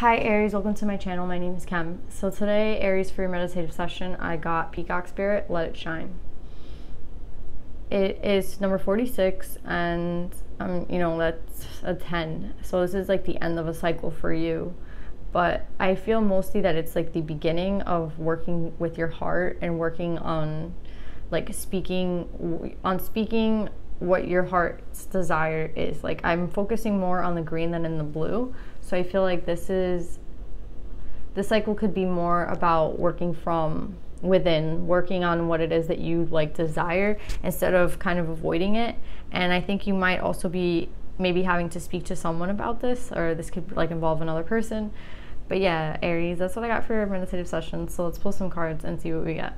Hi Aries, welcome to my channel. My name is Kem. So today, Aries, for your meditative session, I got Peacock Spirit, Let It Shine. It is number 46, and that's a 10. So this is like the end of a cycle for you. But I feel mostly that it's like the beginning of working with your heart and working on like speaking what your heart's desire is. Like, I'm focusing more on the green than in the blue. So I feel like this cycle could be more about working from within, working on what it is that you like desire instead of kind of avoiding it. And I think you might also be maybe having to speak to someone about this, or this could like involve another person. But yeah, Aries, that's what I got for your meditative session. So let's pull some cards and see what we get.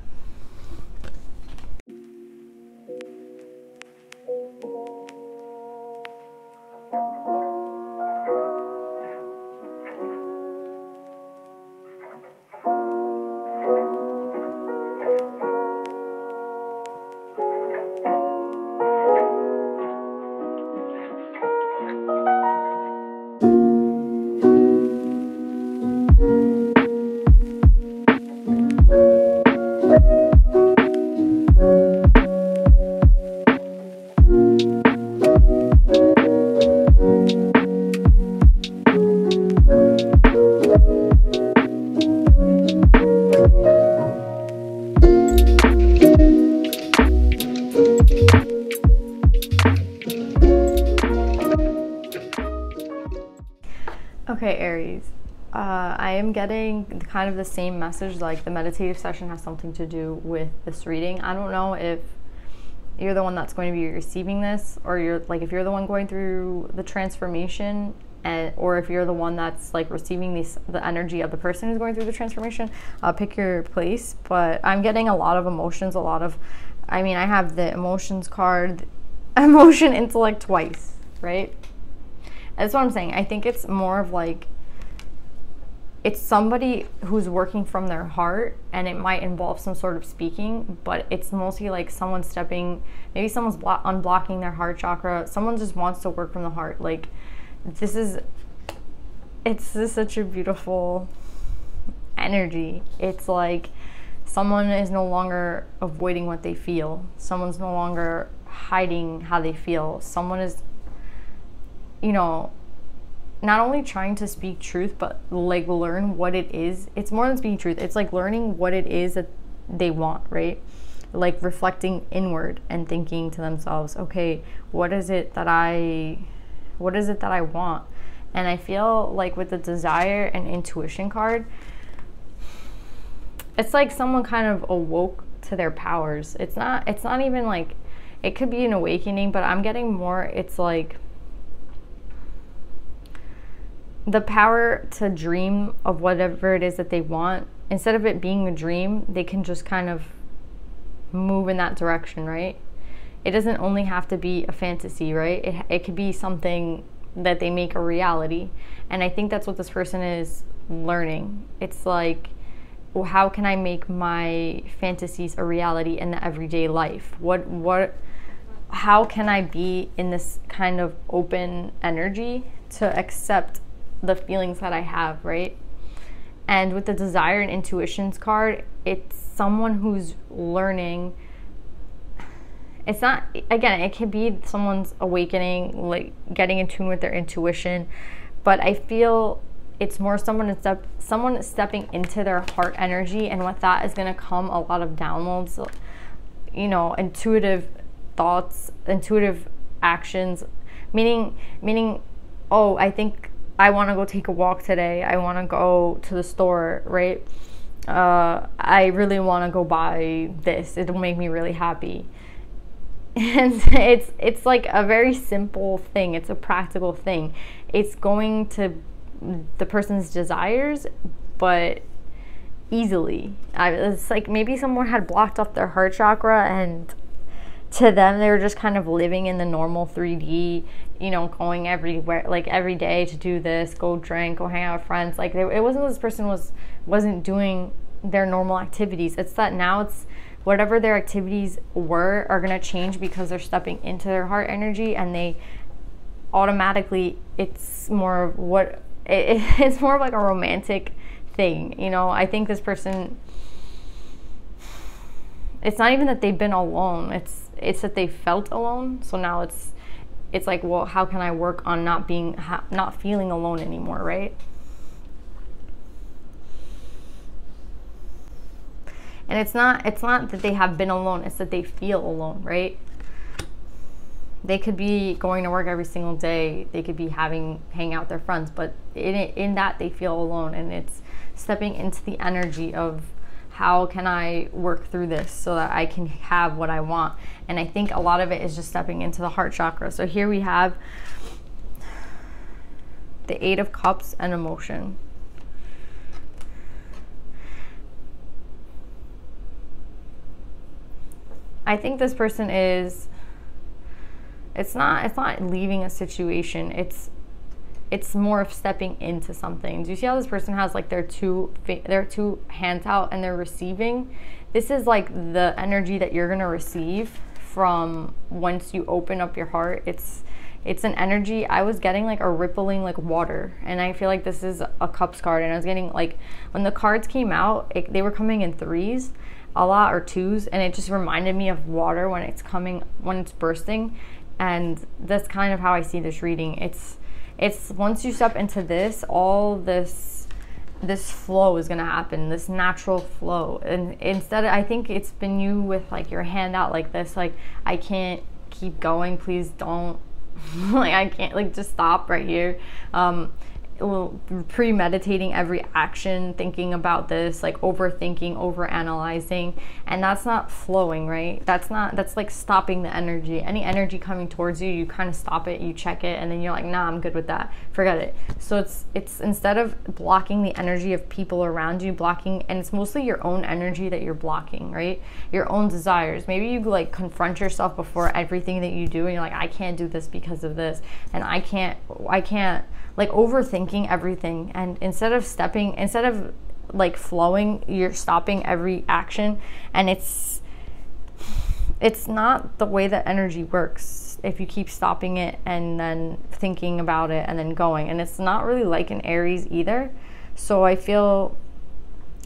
Okay, Aries, I am getting kind of the same message, like the meditative session has something to do with this reading. I don't know if you're the one that's going to be receiving this, or if you're the one going through the transformation, or if you're the one that's like receiving the energy of the person who's going through the transformation. Pick your place. But I'm getting a lot of emotions, I have the emotions card, emotion, intellect twice, right? That's what I'm saying. I think it's more of like, it's somebody who's working from their heart, and it might involve some sort of speaking, but it's mostly like someone maybe someone's unblocking their heart chakra. Someone just wants to work from the heart. Like, it's just such a beautiful energy. It's like someone is no longer avoiding what they feel. Someone's no longer hiding how they feel. Someone is, not only trying to speak truth, but like learn what it is. It's more than speaking truth. It's like learning what it is that they want, right? Like reflecting inward and thinking to themselves, okay, what is it that I want? And I feel like with the desire and intuition card, it's like someone kind of awoke to their powers. It's not even like, it could be an awakening, but I'm getting more, it's like the power to dream of whatever it is that they want. Instead of it being a dream, they can just kind of move in that direction, right? It doesn't only have to be a fantasy, right? It could be something that they make a reality. And I think that's what this person is learning. It's like, well, how can I make my fantasies a reality in the everyday life? How can I be in this kind of open energy to accept the feelings that I have, right? And with the desire and intuitions card, it's someone who's learning. It's not, again, it could be someone's awakening, like getting in tune with their intuition, but I feel it's more someone stepping into their heart energy, and with that is going to come a lot of downloads, intuitive thoughts, intuitive actions, meaning, oh, I think I want to go take a walk today. I want to go to the store, right? I really want to go buy this. It'll make me really happy. And it's like a very simple thing. It's a practical thing. It's going to the person's desires, but easily. It's like maybe someone had blocked off their heart chakra, and to them, they were just kind of living in the normal 3D, going everywhere, like every day to do this, go drink, go hang out with friends. Like, it wasn't this person wasn't doing their normal activities. It's that now it's whatever their activities are going to change because they're stepping into their heart energy, and they automatically, it's more of what it's more of like a romantic thing, you know. I think this person, it's not even that they've been alone, it's that they felt alone. So now it's like, well, how can I work on not feeling alone anymore, right? And it's not that they have been alone, it's that they feel alone, right? They could be going to work every single day, they could be hanging out with their friends, but in that they feel alone. And it's stepping into the energy of, how can I work through this so that I can have what I want? And I think a lot of it is just stepping into the heart chakra. So here we have the 8 of Cups and emotion. I think this person is, it's not leaving a situation, it's more of stepping into something. Do you see how this person has like their two hands out and they're receiving? This is like the energy that you're gonna receive from once you open up your heart. It's an energy. I was getting like a rippling like water, and I feel like this is a Cups card, and I was getting like, when the cards came out, they were coming in 3s a lot, or 2s, and it just reminded me of water when it's bursting. And that's kind of how I see this reading. It's once you step into this, all this flow is gonna happen, this natural flow. And instead, I think it's been you with like your hand out like this, like, I can't keep going, please don't, like, I can't, like, just stop right here. Premeditating every action, thinking about this, like overthinking, overanalyzing, and that's not flowing, right? That's like stopping the energy. Any energy coming towards you, you kind of stop it, you check it, and then you're like, nah, I'm good with that, forget it. So it's instead of blocking the energy of people around you, and it's mostly your own energy that you're blocking, right? Your own desires. Maybe you like confront yourself before everything that you do, and you're like, I can't do this because of this, and I can't, like overthinking everything. And instead of like flowing, you're stopping every action. And it's not the way that energy works if you keep stopping it and then thinking about it and then going. And it's not really like an Aries either. So I feel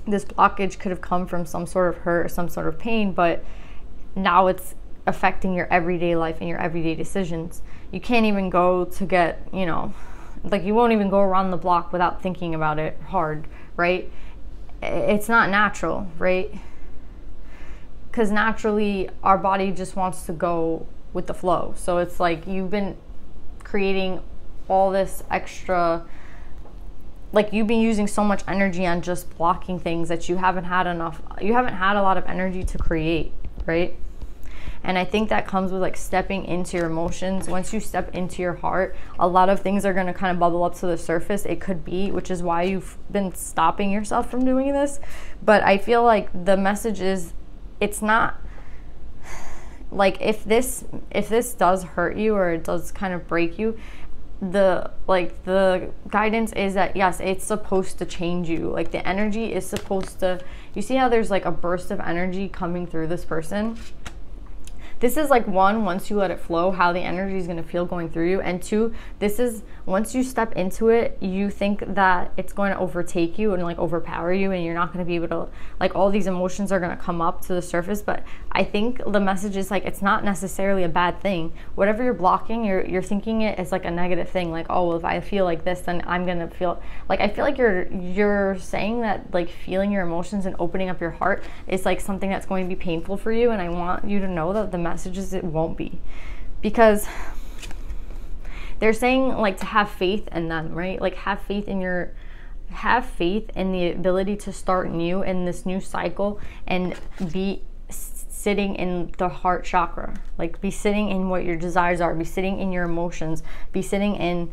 this blockage could have come from some sort of hurt or some sort of pain, but now it's affecting your everyday life and your everyday decisions. You can't even go to get, you know, like, you won't even go around the block without thinking about it hard, right? It's not natural, right? Because naturally our body just wants to go with the flow. So it's like you've been creating all this extra, like you've been using so much energy on just blocking things that you haven't had a lot of energy to create, right? And I think that comes with like stepping into your emotions. Once you step into your heart, a lot of things are going to kind of bubble up to the surface. It could be, which is why you've been stopping yourself from doing this. But I feel like the message is, it's not like, if this does hurt you or it does kind of break you, the guidance is that yes, it's supposed to change you. Like, the energy is supposed to, you see how there's like a burst of energy coming through this person? This is like, one, once you let it flow, how the energy is going to feel going through you. And two, this is, once you step into it, you think that it's going to overtake you and like overpower you, and you're not going to be able to, like, all these emotions are going to come up to the surface. But I think the message is like, it's not necessarily a bad thing. Whatever you're blocking, you're thinking it as like a negative thing. Like, oh, well, if I feel like this, then I'm going to feel like, I feel like you're saying that like feeling your emotions and opening up your heart is like something that's going to be painful for you. And I want you to know that the message is it won't be, because they're saying like to have faith in them, right? Like, have faith in the ability to start new in this new cycle and be sitting in the heart chakra. Like, be sitting in what your desires are, be sitting in your emotions, be sitting in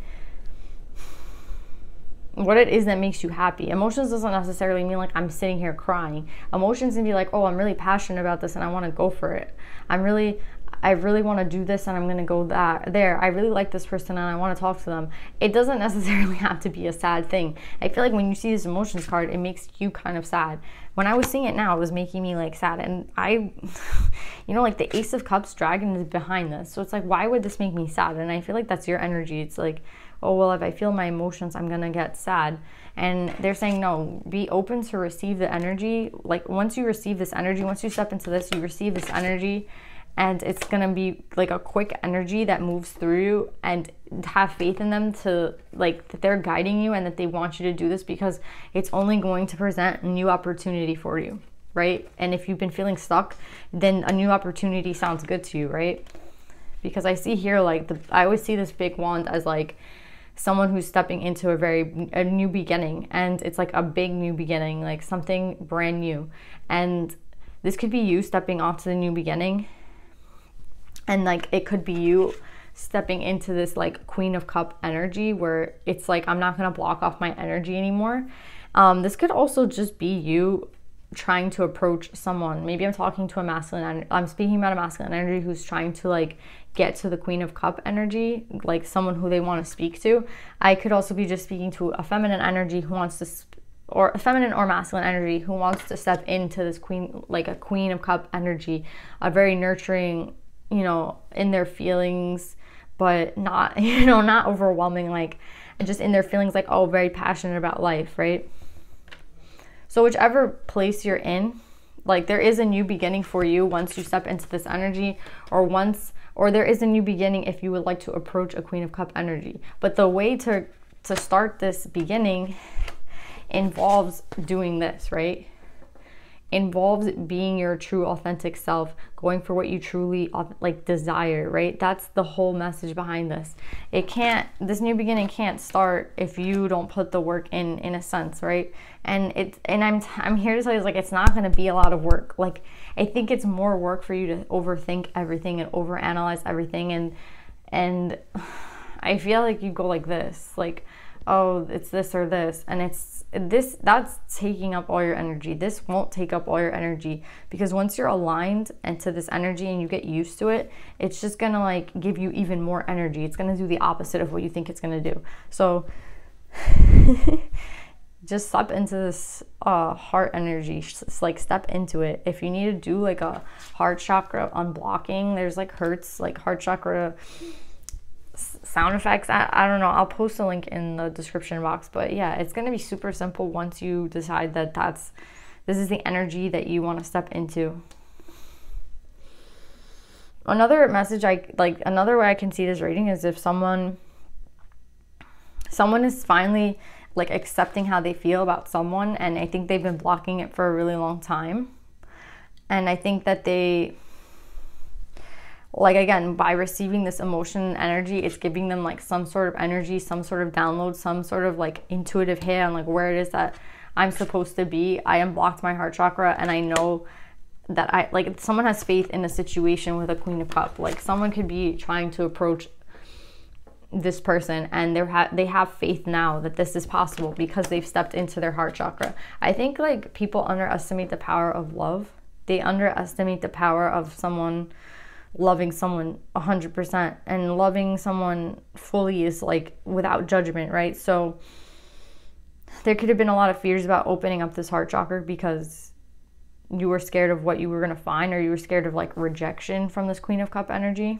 what it is that makes you happy. Emotions doesn't necessarily mean like I'm sitting here crying. Emotions can be like, oh, I'm really passionate about this and I want to go for it. I really want to do this and I'm going to go there. I really like this person and I want to talk to them. It doesn't necessarily have to be a sad thing. I feel like when you see this emotions card, it makes you kind of sad. When I was seeing it now, it was making me like sad. And you know, like the Ace of Cups dragon is behind this. So it's like, why would this make me sad? And I feel like that's your energy. It's like, oh, well, if I feel my emotions, I'm going to get sad. And they're saying, no, be open to receive the energy. Like once you receive this energy, once you step into this, you receive this energy, and it's going to be like a quick energy that moves through you, and have faith in them to like that they're guiding you and that they want you to do this, because it's only going to present a new opportunity for you, right? And if you've been feeling stuck, then a new opportunity sounds good to you, right? Because I see here, like I always see this big wand as like someone who's stepping into a new beginning, and it's like a big new beginning, like something brand new. And this could be you stepping off to the new beginning, and like it could be you stepping into this like Queen of Cup energy where it's like, I'm not going to block off my energy anymore. This could also just be you trying to approach someone. Maybe I'm talking to a masculine, I'm speaking about a masculine energy who's trying to like get to the Queen of Cup energy, like someone who they want to speak to. I could also be just speaking to a feminine energy who wants to, or a feminine or masculine energy who wants to step into this queen, like a Queen of Cup energy, a very nurturing, you know, in their feelings, but not, you know, not overwhelming, like just in their feelings, like, oh, very passionate about life, right? So whichever place you're in, like there is a new beginning for you once you step into this energy, or there is a new beginning if you would like to approach a Queen of Cup energy. But the way to start this beginning involves doing this, right? Involves being your true authentic self, going for what you truly like desire, right? That's the whole message behind this. This new beginning can't start if you don't put the work in a sense, right? And I'm here to tell you, like, it's not going to be a lot of work. Like, I think it's more work for you to overthink everything and overanalyze everything, and I feel like you go like this, like, oh, it's this or this, and that's taking up all your energy. This won't take up all your energy, because once you're aligned into this energy and you get used to it, it's just gonna like give you even more energy. It's gonna do the opposite of what you think it's gonna do. So just step into this heart energy. Just like step into it. If you need to do like a heart chakra unblocking, there's like heart chakra sound effects. I don't know, I'll post a link in the description box, but yeah, it's going to be super simple once you decide that this is the energy that you want to step into. Another message another way I can see this reading is if someone is finally like accepting how they feel about someone, and I think they've been blocking it for a really long time, and I think that they, like, again, by receiving this emotion and energy, it's giving them like some sort of energy, some sort of download, some sort of like intuitive hit on like where it is that I'm supposed to be. I unblocked my heart chakra, and I know that someone has faith in a situation with a Queen of Cups. Like someone could be trying to approach this person, and they have faith now that this is possible because they've stepped into their heart chakra. I think like people underestimate the power of love. They underestimate the power of someone loving someone 100%, and loving someone fully is like without judgment, right? So there could have been a lot of fears about opening up this heart chakra because you were scared of what you were going to find, or you were scared of like rejection from this Queen of Cup energy.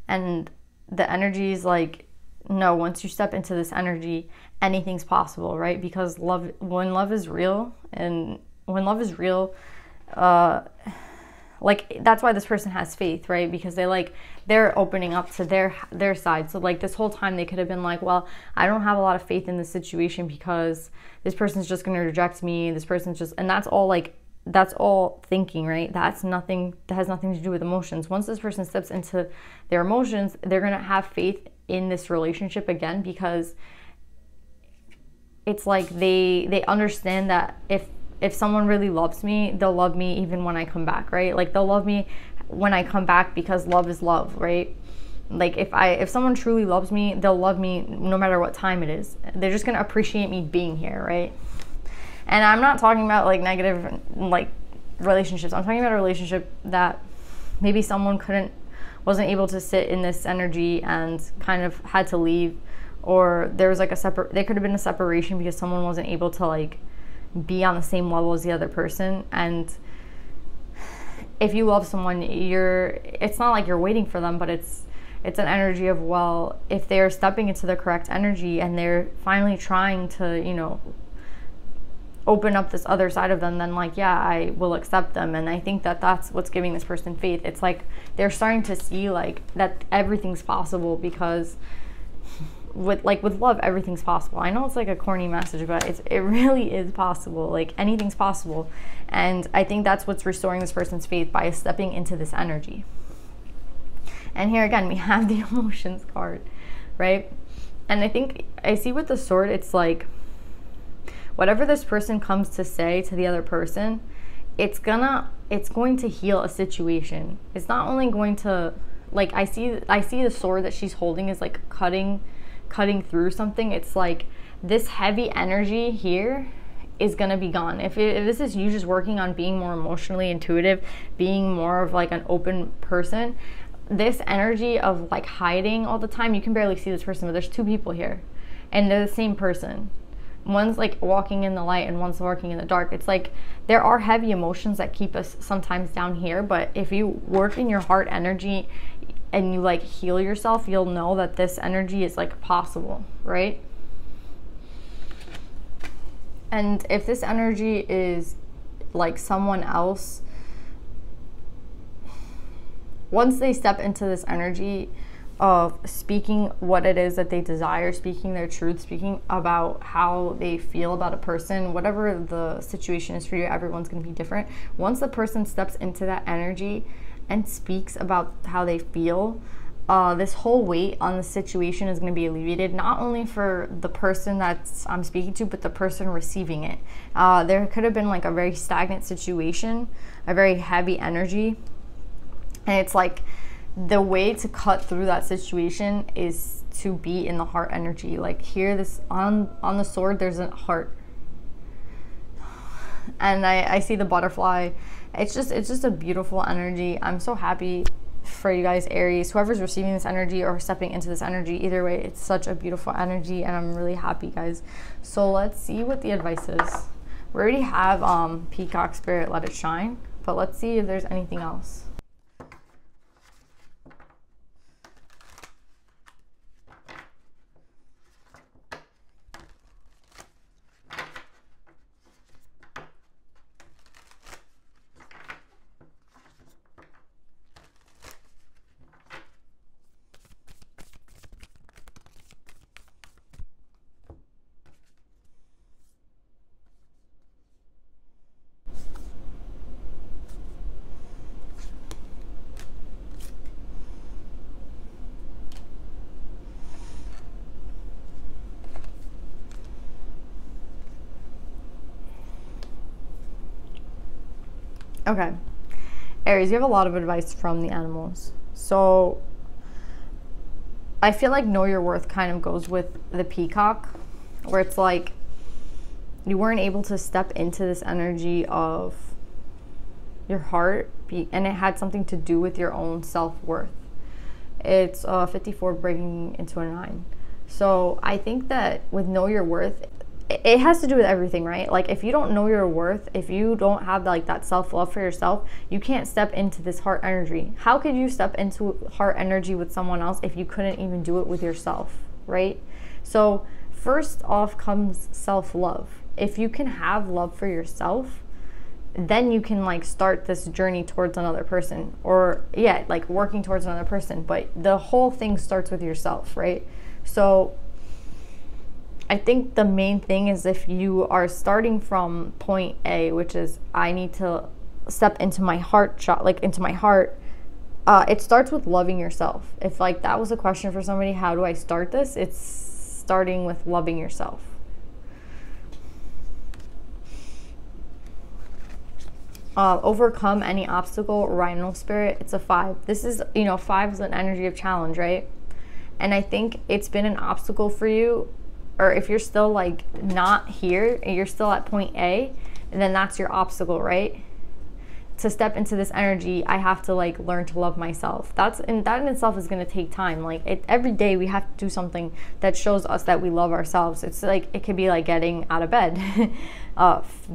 And the energy is like, no, once you step into this energy, anything's possible, right? Because when love is real, like that's why this person has faith, right? Because they're opening up to their side. So like this whole time they could have been like, well, I don't have a lot of faith in this situation because this person's just going to reject me. This person's just, and that's all thinking, right? That has nothing to do with emotions. Once this person steps into their emotions, they're going to have faith in this relationship again, because it's like they understand that if someone really loves me, they'll love me even when I come back, right? Like they'll love me when I come back, because love is love, right? Like if someone truly loves me, they'll love me no matter what time it is. They're just gonna appreciate me being here, right? And I'm not talking about like negative like relationships. I'm talking about a relationship that maybe someone wasn't able to sit in this energy and kind of had to leave, or there was like there could have been a separation because someone wasn't able to like be on the same level as the other person. And if you love someone, it's not like you're waiting for them, but it's It's an energy of, well, if they're stepping into the correct energy and they're finally trying to, you know, open up this other side of them, then like, yeah, I will accept them. And I think that that's what's giving this person faith. It's like they're starting to see like that everything's possible, because with love, everything's possible. I know it's like a corny message, but it really is possible. Like anything's possible. And I think that's what's restoring this person's faith, by stepping into this energy. And here again, we have the emotions card, right? And I think I see with the sword, it's like whatever this person comes to say to the other person, it's going to heal a situation. It's not only going to, like, I see the sword that she's holding is like cutting through something. It's like this heavy energy here is gonna be gone. If this is you just working on being more emotionally intuitive, being more of like an open person, this energy of like hiding all the time, you can barely see this person, but there's two people here and they're the same person. One's like walking in the light and one's walking in the dark. It's like there are heavy emotions that keep us sometimes down here, but if you work in your heart energy and you like heal yourself, you'll know that this energy is like possible, right? And if this energy is like someone else, once they step into this energy of speaking what it is that they desire, speaking their truth, speaking about how they feel about a person, whatever the situation is for you, everyone's going to be different. Once the person steps into that energy and speaks about how they feel, this whole weight on the situation is going to be alleviated, not only for the person that I'm speaking to, but the person receiving it. There could have been like a very stagnant situation, a very heavy energy, and it's like the way to cut through that situation is to be in the heart energy. Like here, this on the sword, there's a heart, and I see the butterfly. It's just a beautiful energy. I'm so happy for you guys, Aries, whoever's receiving this energy or stepping into this energy. Either way, it's such a beautiful energy, and I'm really happy, guys. So let's see what the advice is. We already have Peacock Spirit, let it shine, but let's see if there's anything else. Okay, Aries, you have a lot of advice from the animals. So I feel like know your worth kind of goes with the peacock, where it's like you weren't able to step into this energy of your heart, and it had something to do with your own self-worth. It's 54 breaking into a 9. So I think that with know your worth, it has to do with everything, right? Like if you don't know your worth, if you don't have like that self-love for yourself, you can't step into this heart energy. How could you step into heart energy with someone else if you couldn't even do it with yourself, right? So first off comes self-love. If you can have love for yourself, then you can like start this journey towards another person, or yeah, like working towards another person. But the whole thing starts with yourself, right? So I think the main thing is if you are starting from point A, which is I need to step into my heart, into my heart, it starts with loving yourself. If like that was a question for somebody, how do I start this? It's starting with loving yourself. Overcome any obstacle, Rhino Spirit, it's a 5. This is, 5 is an energy of challenge, right? And I think it's been an obstacle for you, or if you're still like not here and you're still at point A, and then that's your obstacle, right? To step into this energy, I have to like learn to love myself. That in itself is going to take time. Like every day we have to do something that shows us that we love ourselves. It's like, it could be like getting out of bed,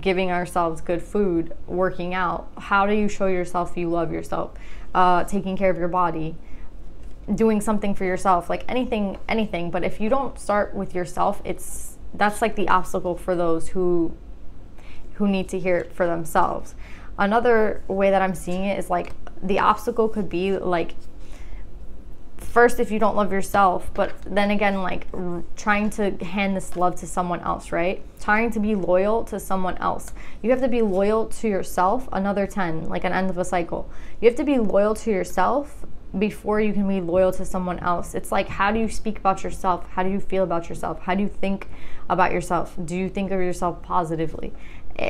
giving ourselves good food, working out. How do you show yourself you love yourself? Taking care of your body. doing something for yourself, like anything. But if you don't start with yourself, that's like the obstacle for those who need to hear it for themselves. Another way that I'm seeing it is like the obstacle could be like, first, if you don't love yourself, but then again, like trying to hand this love to someone else, right? Trying to be loyal to someone else. You have to be loyal to yourself. Another 10, like an end of a cycle. You have to be loyal to yourself before you can be loyal to someone else. It's like, how do you speak about yourself? How do you feel about yourself? How do you think about yourself? Do you think of yourself positively?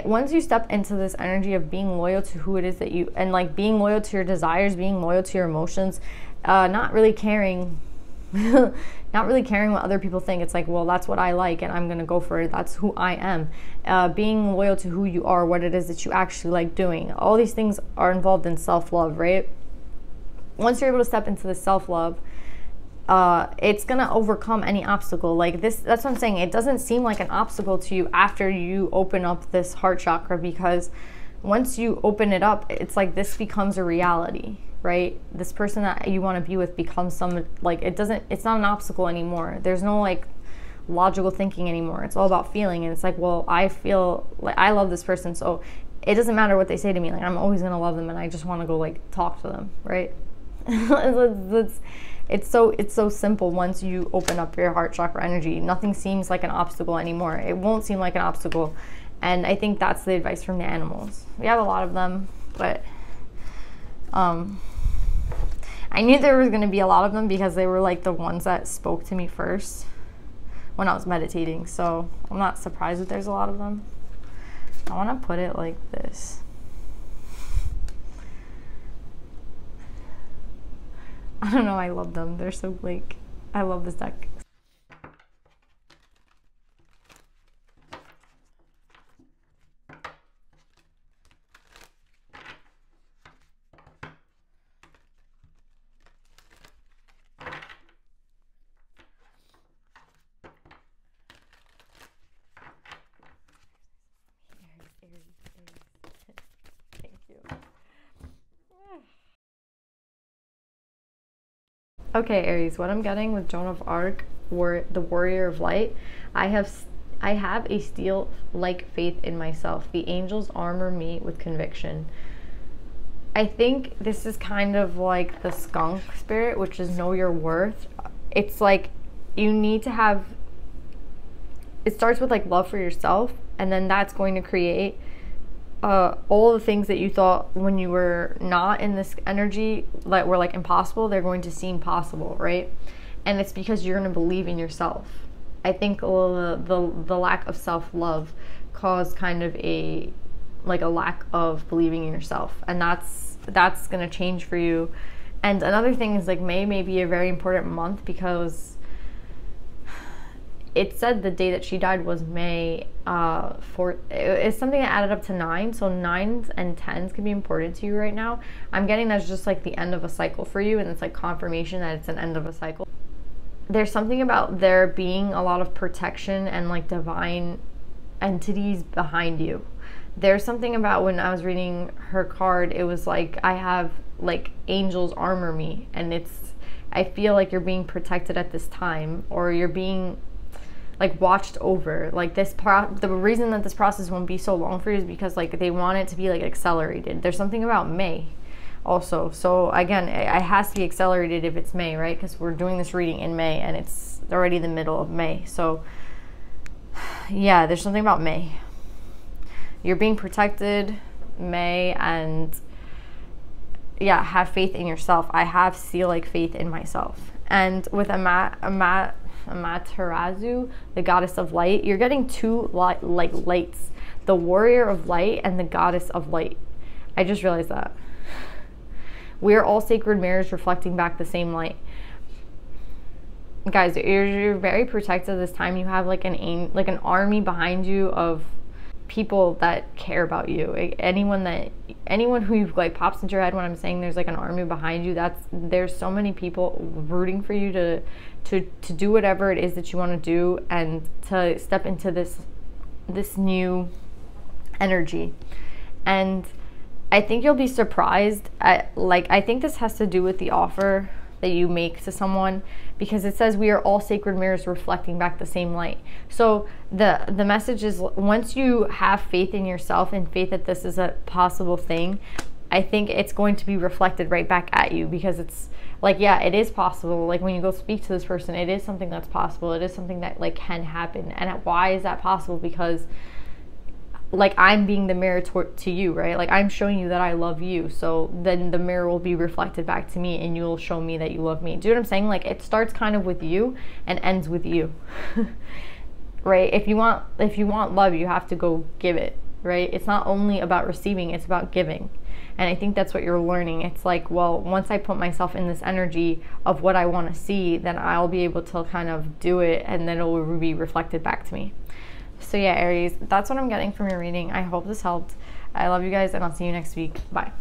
Once you step into this energy of being loyal to who it is that you, and like being loyal to your desires, being loyal to your emotions, not really caring not really caring what other people think. It's like, well, that's what I like and I'm gonna go for it. That's who I am. Being loyal to who you are, what it is that you actually like doing. All these things are involved in self-love, right? Once you're able to step into the self-love, it's gonna overcome any obstacle. Like this, that's what I'm saying. It doesn't seem like an obstacle to you after you open up this heart chakra, because once you open it up, it's like this becomes a reality, right? This person that you want to be with becomes it's not an obstacle anymore. There's no like logical thinking anymore. It's all about feeling. And it's like, well, I feel like I love this person, so it doesn't matter what they say to me. Like, I'm always gonna love them, and I just want to go like talk to them, right? It's so simple. Once you open up your heart chakra energy, nothing seems like an obstacle anymore. It won't seem like an obstacle. And I think that's the advice from the animals. We have a lot of them, but I knew there was going to be a lot of them because they were like the ones that spoke to me first when I was meditating. So I'm not surprised that there's a lot of them. I want to put it like this. I don't know, I love them. They're so like, I love this deck. Thank you. Okay, Aries, what I'm getting with Joan of Arc, the Warrior of Light, I have a steel-like faith in myself. The angels armor me with conviction. I think this is kind of like the skunk spirit, which is know your worth. It's like you need to have, it starts with like love for yourself, and then that's going to create all the things that you thought when you were not in this energy that were like impossible, they're going to seem possible, right? And it's because you're going to believe in yourself. I think the lack of self-love caused kind of a lack of believing in yourself, and that's going to change for you. And another thing is like May be a very important month because it said the day that she died was May 4th. It's something that added up to 9. So 9s and 10s can be important to you right now. I'm getting that's just like the end of a cycle for you, and it's like confirmation that it's an end of a cycle. There's something about there being a lot of protection and like divine entities behind you. There's something about when I was reading her card, it was like I have like angels armor me, and I feel like you're being protected at this time, or you're being like watched over. Like the reason that this process won't be so long for you is because like they want it to be like accelerated. There's something about May also. So again, it has to be accelerated if it's May, right? Because we're doing this reading in May and it's already the middle of May. So yeah, there's something about May. You're being protected, May, and yeah, have faith in yourself. I have like faith in myself. And with Amaterasu, the goddess of light, you're getting two lights, the warrior of light and the goddess of light. I just realized that we are all sacred mirrors reflecting back the same light. Guys, you're very protected this time. You have like an army behind you of people that care about you. Anyone who like pops into your head when I'm saying there's like an army behind you, there's so many people rooting for you to do whatever it is that you want to do and to step into this new energy. And I think you'll be surprised at, like, I think this has to do with the offer that you make to someone, because it says we are all sacred mirrors reflecting back the same light. So the message is, once you have faith in yourself and faith that this is a possible thing, I think it's going to be reflected right back at you, because it's like, yeah, it is possible. Like when you go speak to this person, it is something that's possible. It is something that like can happen. And why is that possible? Because like I'm being the mirror to you, right? Like I'm showing you that I love you. So then the mirror will be reflected back to me and you'll show me that you love me. Do you know what I'm saying? Like it starts kind of with you and ends with you, right? If you want love, you have to go give it, right? It's not only about receiving, it's about giving. And I think that's what you're learning. It's like, well, once I put myself in this energy of what I want to see, then I'll be able to kind of do it, and then it will be reflected back to me. So yeah, Aries, that's what I'm getting from your reading. I hope this helped. I love you guys, and I'll see you next week. Bye.